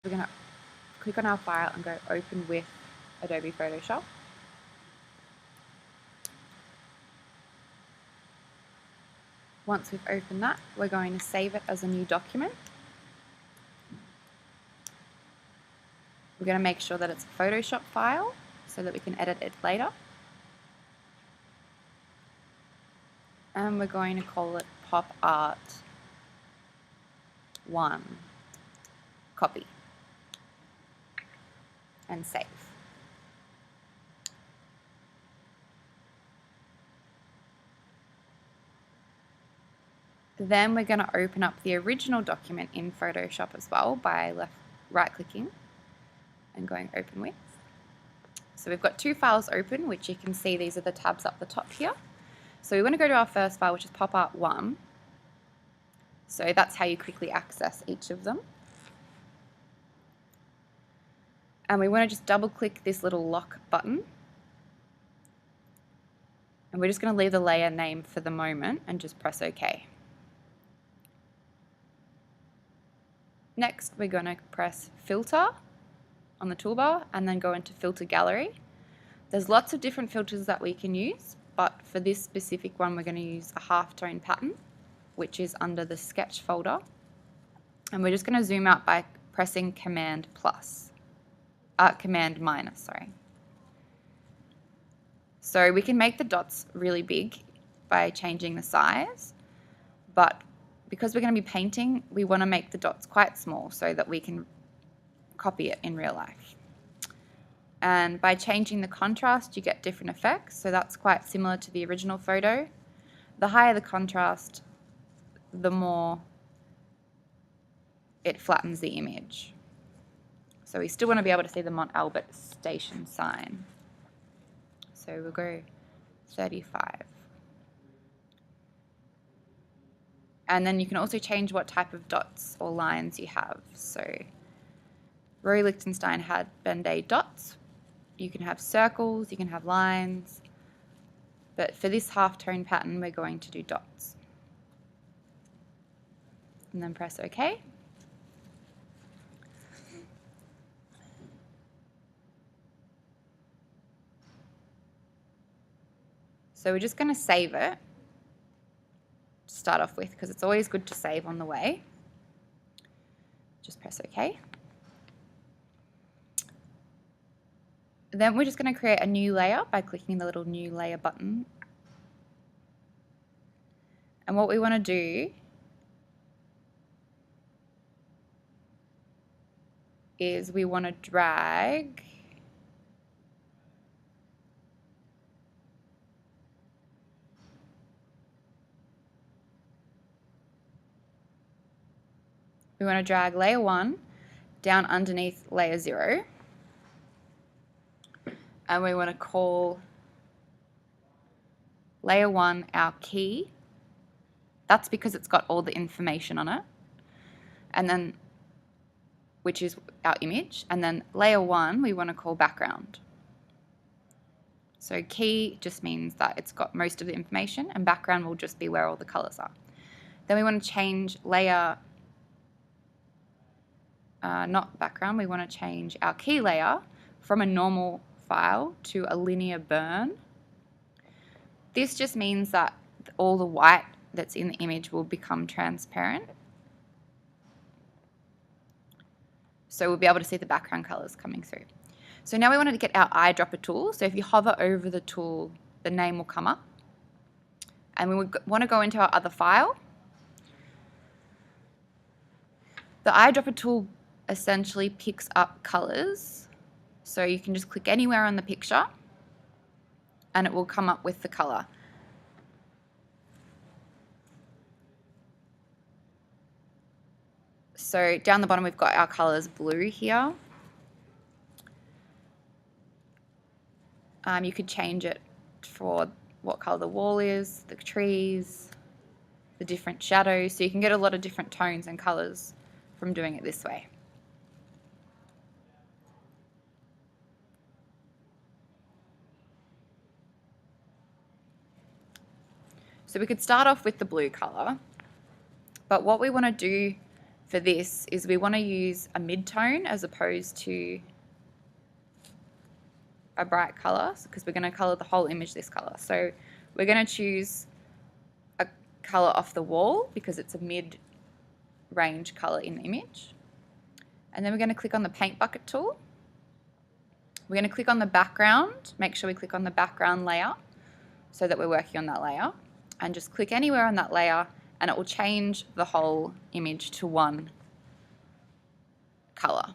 We're going to click on our file and go open with Adobe Photoshop. Once we've opened that, we're going to save it as a new document. We're going to make sure that it's a Photoshop file so that we can edit it later. And we're going to call it Pop Art 1 Copy and save. Then we're going to open up the original document in Photoshop as well by right-clicking and going Open With. So we've got two files open, which you can see these are the tabs up the top here. So we want to go to our first file, which is Pop Art 1. So that's how you quickly access each of them. And we want to just double-click this little lock button. And we're just going to leave the layer name for the moment and just press OK. Next, we're going to press Filter on the toolbar and then go into Filter Gallery. There's lots of different filters that we can use, but for this specific one, we're going to use a halftone pattern, which is under the Sketch folder. And we're just going to zoom out by pressing Command minus, sorry. So we can make the dots really big by changing the size, but because we're going to be painting, we want to make the dots quite small so that we can copy it in real life. And by changing the contrast, you get different effects. So that's quite similar to the original photo. The higher the contrast, the more it flattens the image. So we still want to be able to see the Mont Albert station sign. So we'll go 35. And then you can also change what type of dots or lines you have. So Roy Lichtenstein had Ben-Day dots. You can have circles, you can have lines. But for this halftone pattern, we're going to do dots. And then press OK. So we're just going to save it to start off with, because it's always good to save on the way. Just press OK. Then we're just going to create a new layer by clicking the little new layer button. And what we want to do is we want to drag layer 1 down underneath layer 0. And we want to call layer 1 our key. That's because it's got all the information on it. And then, which is our image. And then layer 1 we want to call background. So key just means that it's got most of the information, and background will just be where all the colors are. Then we want to change layer, not background, we want to change our key layer from a normal file to a linear burn. This just means that all the white that's in the image will become transparent. So we'll be able to see the background colors coming through. So now we want to get our eyedropper tool. So if you hover over the tool, the name will come up. And we want to go into our other file. The eyedropper tool essentially picks up colors. So you can just click anywhere on the picture and it will come up with the color. So down the bottom we've got our colors blue here. You could change it for what color the wall is, the trees, the different shadows. So you can get a lot of different tones and colors from doing it this way. So we could start off with the blue color, but what we want to do for this is we want to use a mid-tone as opposed to a bright colour, because we're going to colour the whole image this colour. So we're going to choose a colour off the wall because it's a mid-range colour in the image. And then we're going to click on the paint bucket tool. We're going to click on the background, make sure we click on the background layer so that we're working on that layer, and just click anywhere on that layer and it will change the whole image to one colour.